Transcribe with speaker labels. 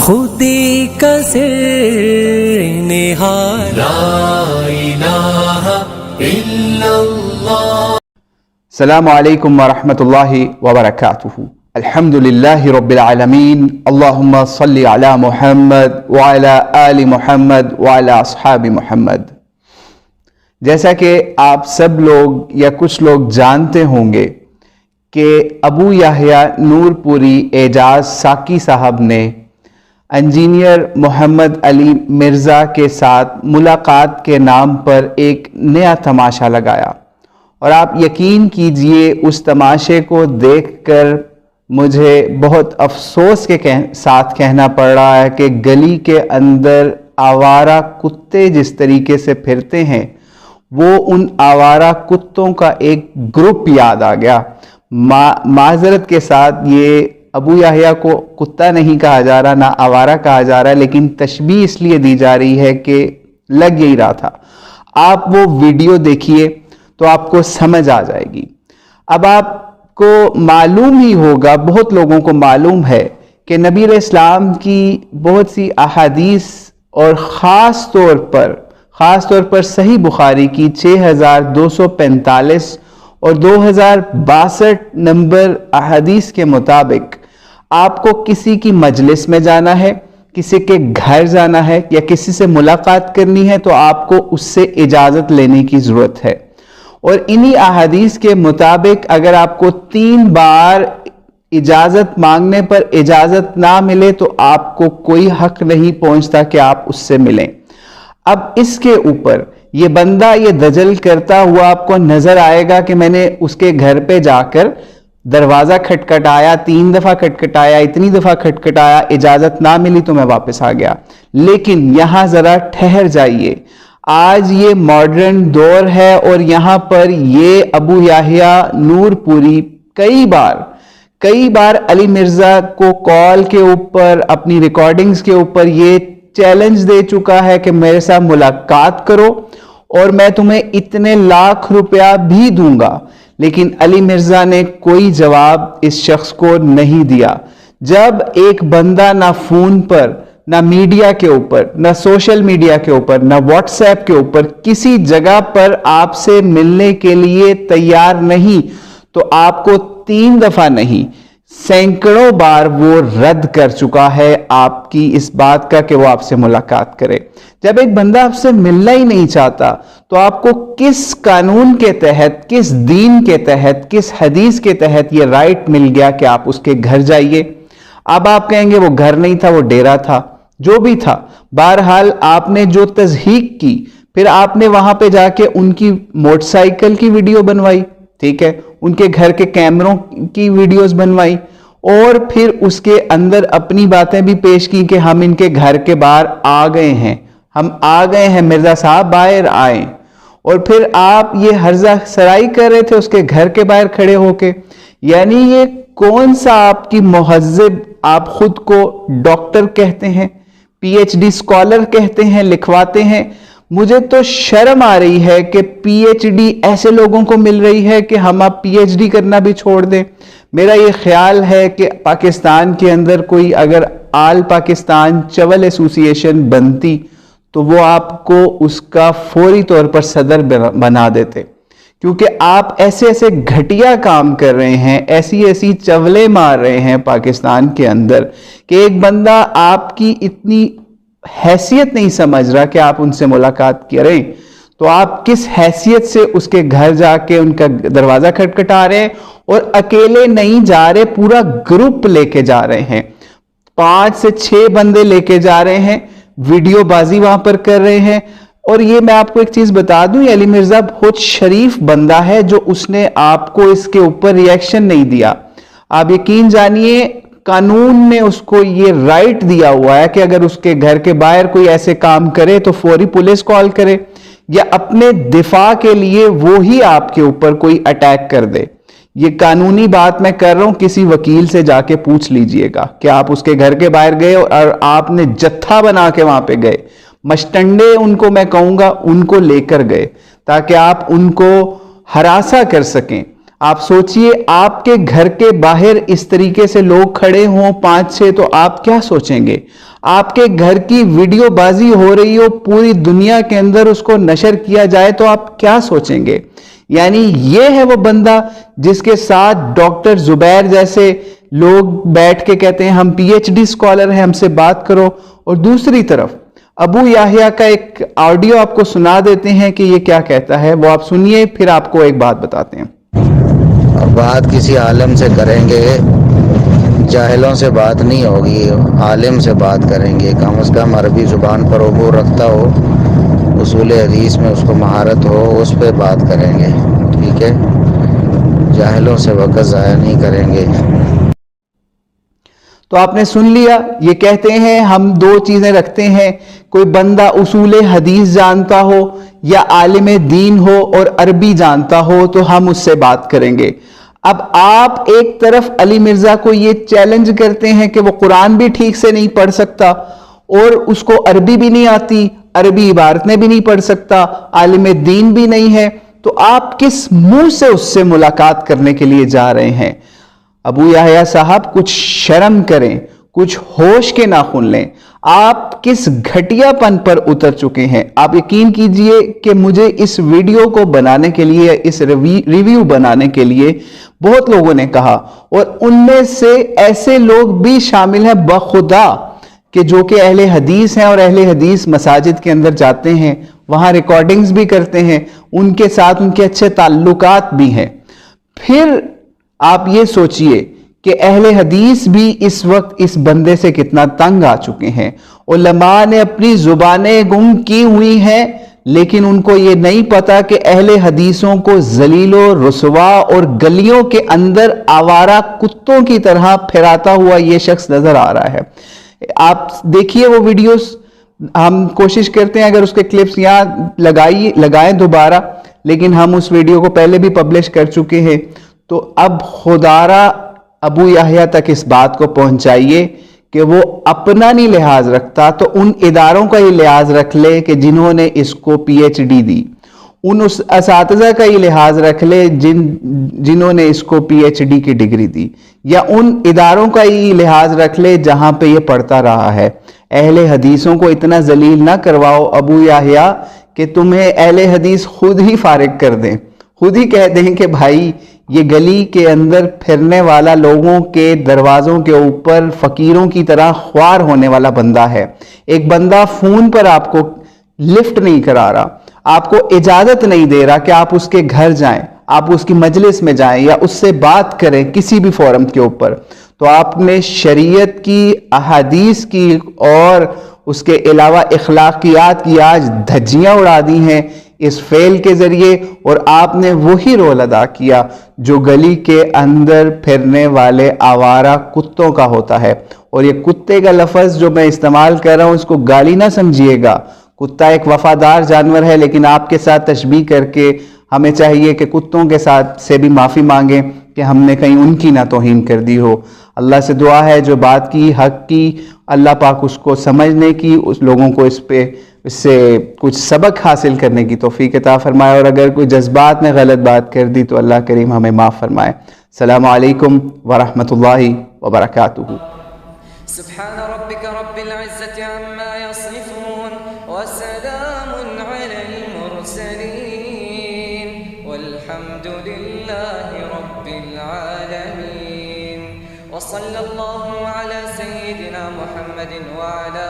Speaker 1: خودی کا سر نہاد لا الہ الا اللہ۔
Speaker 2: السلام علیکم ورحمۃ اللہ وبرکاتہ۔ الحمد للہ رب العالمین، اللہم صلی علی محمد وعلی آل محمد وعلی اصحاب محمد۔ جیسا کہ آپ سب لوگ یا کچھ لوگ جانتے ہوں گے کہ ابو یحییٰ نور پوری اعجاز ساکی صاحب نے انجینئر محمد علی مرزا کے ساتھ ملاقات کے نام پر ایک نیا تماشا لگایا، اور آپ یقین کیجئے اس تماشے کو دیکھ کر مجھے بہت افسوس کے ساتھ کہنا پڑ رہا ہے کہ گلی کے اندر آوارہ کتے جس طریقے سے پھرتے ہیں، وہ ان آوارہ کتوں کا ایک گروپ یاد آ گیا۔ معذرت کے ساتھ یہ ابو یحییٰ کو کتا نہیں کہا جا رہا، نہ آوارہ کہا جا رہا ہے، لیکن تشبیہ اس لیے دی جا رہی ہے کہ لگ یہی رہا تھا۔ آپ وہ ویڈیو دیکھیے تو آپ کو سمجھ آ جائے گی۔ اب آپ کو معلوم ہی ہوگا، بہت لوگوں کو معلوم ہے کہ نبی علیہ السلام کی بہت سی احادیث، اور خاص طور پر صحیح بخاری کی 6245 اور 2062 نمبر احادیث کے مطابق آپ کو کسی کی مجلس میں جانا ہے، کسی کے گھر جانا ہے یا کسی سے ملاقات کرنی ہے تو آپ کو اس سے اجازت لینے کی ضرورت ہے، اور انہی احادیث کے مطابق اگر آپ کو 3 بار اجازت مانگنے پر اجازت نہ ملے تو آپ کو کوئی حق نہیں پہنچتا کہ آپ اس سے ملیں۔ اب اس کے اوپر یہ بندہ یہ دجل کرتا ہوا آپ کو نظر آئے گا کہ میں نے اس کے گھر پہ جا کر دروازہ کھٹکھٹایا، 3 دفعہ کھٹکھٹایا، اتنی دفعہ کھٹکھٹایا، اجازت نہ ملی تو میں واپس آ گیا۔ لیکن یہاں ذرا ٹھہر جائیے، آج یہ ماڈرن دور ہے اور یہاں پر یہ ابو یحییٰ نور پوری کئی بار علی مرزا کو کال کے اوپر، اپنی ریکارڈنگز کے اوپر یہ چیلنج دے چکا ہے کہ میرے ساتھ ملاقات کرو اور میں تمہیں اتنے لاکھ روپیہ بھی دوں گا، لیکن علی مرزا نے کوئی جواب اس شخص کو نہیں دیا۔ جب ایک بندہ نہ فون پر، نہ میڈیا کے اوپر، نہ سوشل میڈیا کے اوپر، نہ واٹس ایپ کے اوپر کسی جگہ پر آپ سے ملنے کے لیے تیار نہیں، تو آپ کو 3 دفعہ نہیں سینکڑوں بار وہ رد کر چکا ہے آپ کی اس بات کا کہ وہ آپ سے ملاقات کرے۔ جب ایک بندہ آپ سے ملنا ہی نہیں چاہتا تو آپ کو کس قانون کے تحت، کس دین کے تحت، کس حدیث کے تحت یہ رائٹ مل گیا کہ آپ اس کے گھر جائیے؟ اب آپ کہیں گے وہ گھر نہیں تھا، وہ ڈیرا تھا، جو بھی تھا، بہرحال آپ نے جو تضحیق کی، پھر آپ نے وہاں پہ جا کے ان کی موٹر سائیکل کی ویڈیو بنوائی، ٹھیک ہے، ان کے گھر کے کیمروں کی ویڈیوز بنوائی، اور پھر اس کے اندر اپنی باتیں بھی پیش کی کہ ہم ان کے گھر کے باہر آ گئے ہیں، مرزا صاحب باہر آئیں، اور پھر آپ یہ ہرزہ سرائی کر رہے تھے اس کے گھر کے باہر کھڑے ہو کے۔ یعنی یہ کون سا آپ کی مہذب، آپ خود کو ڈاکٹر کہتے ہیں، پی ایچ ڈی اسکالر کہتے ہیں، لکھواتے ہیں۔ مجھے تو شرم آ رہی ہے کہ پی ایچ ڈی ایسے لوگوں کو مل رہی ہے کہ ہم آپ پی ایچ ڈی کرنا بھی چھوڑ دیں۔ میرا یہ خیال ہے کہ پاکستان کے اندر کوئی اگر آل پاکستان چول ایسوسی ایشن بنتی تو وہ آپ کو اس کا فوری طور پر صدر بنا دیتے، کیونکہ آپ ایسے گھٹیا کام کر رہے ہیں، ایسی چولے مار رہے ہیں پاکستان کے اندر کہ ایک بندہ آپ کی اتنی حیثیت نہیں سمجھ رہا کہ آپ ان سے ملاقات کریں، تو آپ کس حیثیت سے اس کے گھر جا کے ان کا دروازہ کھٹکھٹا رہے ہیں؟ اور اکیلے نہیں جا رہے، پورا گروپ لے کے جا رہے ہیں، 5 سے 6 بندے لے کے جا رہے ہیں، ویڈیو بازی وہاں پر کر رہے ہیں۔ اور یہ میں آپ کو ایک چیز بتا دوں، یہ علی مرزا بہت شریف بندہ ہے جو اس نے آپ کو اس کے اوپر ریئیکشن نہیں دیا۔ آپ یقین جانیے قانون نے اس کو یہ رائٹ دیا ہوا ہے کہ اگر اس کے گھر کے باہر کوئی ایسے کام کرے تو فوری پولیس کال کرے، یا اپنے دفاع کے لیے وہی آپ کے اوپر کوئی اٹیک کر دے۔ یہ قانونی بات میں کر رہا ہوں، کسی وکیل سے جا کے پوچھ لیجئے گا کہ آپ اس کے گھر کے باہر گئے اور آپ نے جتھا بنا کے وہاں پہ گئے، مشٹنڈے ان کو میں کہوں گا ان کو لے کر گئے تاکہ آپ ان کو ہراساں کر سکیں۔ آپ سوچئے آپ کے گھر کے باہر اس طریقے سے لوگ کھڑے ہوں 5-6 تو آپ کیا سوچیں گے؟ آپ کے گھر کی ویڈیو بازی ہو رہی ہو پوری دنیا کے اندر اس کو نشر کیا جائے تو آپ کیا سوچیں گے؟ یعنی یہ ہے وہ بندہ جس کے ساتھ ڈاکٹر زبیر جیسے لوگ بیٹھ کے کہتے ہیں ہم پی ایچ ڈی اسکالر ہیں، ہم سے بات کرو، اور دوسری طرف ابو یحییٰ کا ایک آڈیو آپ کو سنا دیتے ہیں کہ یہ کیا کہتا ہے، وہ آپ سنیے، پھر آپ کو ایک بات بتاتے ہیں۔
Speaker 3: بات کسی عالم سے کریں گے، جاہلوں سے بات نہیں ہوگی، عالم سے بات کریں گے، کم از کم عربی زبان پر عبور رکھتا ہو، اصول حدیث میں اس کو مہارت ہو، اس پہ بات کریں گے، ٹھیک ہے؟ جاہلوں سے وقت ضائع نہیں کریں گے۔
Speaker 2: تو آپ نے سن لیا، یہ کہتے ہیں ہم دو چیزیں رکھتے ہیں، کوئی بندہ اصول حدیث جانتا ہو یا عالم دین ہو اور عربی جانتا ہو تو ہم اس سے بات کریں گے۔ اب آپ ایک طرف علی مرزا کو یہ چیلنج کرتے ہیں کہ وہ قرآن بھی ٹھیک سے نہیں پڑھ سکتا اور اس کو عربی بھی نہیں آتی، عربی عبارتیں بھی نہیں پڑھ سکتا، عالم دین بھی نہیں ہے، تو آپ کس منہ سے اس سے ملاقات کرنے کے لیے جا رہے ہیں؟ ابو یحییٰ صاحب کچھ شرم کریں، کچھ ہوش کے ناخن لیں، آپ کس گھٹیا پن پر اتر چکے ہیں۔ آپ یقین کیجئے کہ مجھے اس ویڈیو کو بنانے کے لیے، اس ریویو بنانے کے لیے بہت لوگوں نے کہا، اور ان میں سے ایسے لوگ بھی شامل ہیں بخدا کہ جو کہ اہل حدیث ہیں اور اہل حدیث مساجد کے اندر جاتے ہیں، وہاں ریکارڈنگز بھی کرتے ہیں، ان کے ساتھ ان کے اچھے تعلقات بھی ہیں۔ پھر آپ یہ سوچئے کہ اہل حدیث بھی اس وقت اس بندے سے کتنا تنگ آ چکے ہیں۔ علماء نے اپنی زبانیں گم کی ہوئی ہیں، لیکن ان کو یہ نہیں پتا کہ اہل حدیثوں کو ذلیل و رسوا اور گلیوں کے اندر آوارہ کتوں کی طرح پھراتا ہوا یہ شخص نظر آ رہا ہے۔ آپ دیکھیے وہ ویڈیوز، ہم کوشش کرتے ہیں اگر اس کے کلپس یہاں لگائیں دوبارہ، لیکن ہم اس ویڈیو کو پہلے بھی پبلش کر چکے ہیں۔ تو اب خدارہ ابو یحییٰ تک اس بات کو پہنچائیے کہ وہ اپنا نہیں لحاظ رکھتا تو ان اداروں کا ہی لحاظ رکھ لے کہ جنہوں نے اس کو پی ایچ ڈی دی، ان اساتذہ کا ہی لحاظ رکھ لے جنہوں نے اس کو پی ایچ ڈی کی ڈگری دی، یا ان اداروں کا ہی لحاظ رکھ لے جہاں پہ یہ پڑھتا رہا ہے۔ اہل حدیثوں کو اتنا ذلیل نہ کرواؤ ابو یحییٰ کہ تمہیں اہل حدیث خود ہی فارغ کر دیں، خود ہی کہہ دیں کہ بھائی یہ گلی کے اندر پھرنے والا، لوگوں کے دروازوں کے اوپر فقیروں کی طرح خوار ہونے والا بندہ ہے۔ ایک بندہ فون پر آپ کو لفٹ نہیں کرا رہا، آپ کو اجازت نہیں دے رہا کہ آپ اس کے گھر جائیں، آپ اس کی مجلس میں جائیں یا اس سے بات کریں کسی بھی فورم کے اوپر، تو آپ نے شریعت کی، احادیث کی اور اس کے علاوہ اخلاقیات کی آج دھجیاں اڑا دی ہیں اس فعل کے ذریعے، اور آپ نے وہی رول ادا کیا جو گلی کے اندر پھرنے والے آوارہ کتوں کا ہوتا ہے۔ اور یہ کتے کا لفظ جو میں استعمال کر رہا ہوں اس کو گالی نہ سمجھیے گا، کتا ایک وفادار جانور ہے، لیکن آپ کے ساتھ تشبیہ کر کے ہمیں چاہیے کہ کتوں کے ساتھ سے بھی معافی مانگیں کہ ہم نے کہیں ان کی نہ توہین کر دی ہو۔ اللہ سے دعا ہے جو بات کی، حق کی، اللہ پاک اس کو سمجھنے کی، اس لوگوں کو اس سے کچھ سبق حاصل کرنے کی توفیق عطا فرمائے، اور اگر کوئی جذبات میں غلط بات کر دی تو اللہ کریم ہمیں معاف فرمائے۔ السلام علیکم ورحمۃ اللہ وبرکاتہ۔
Speaker 1: سبحان ربك رب العزة عما يصفون وسلام على المرسلين والحمد لله رب العالمين، وصلى الله على سيدنا محمد وعلى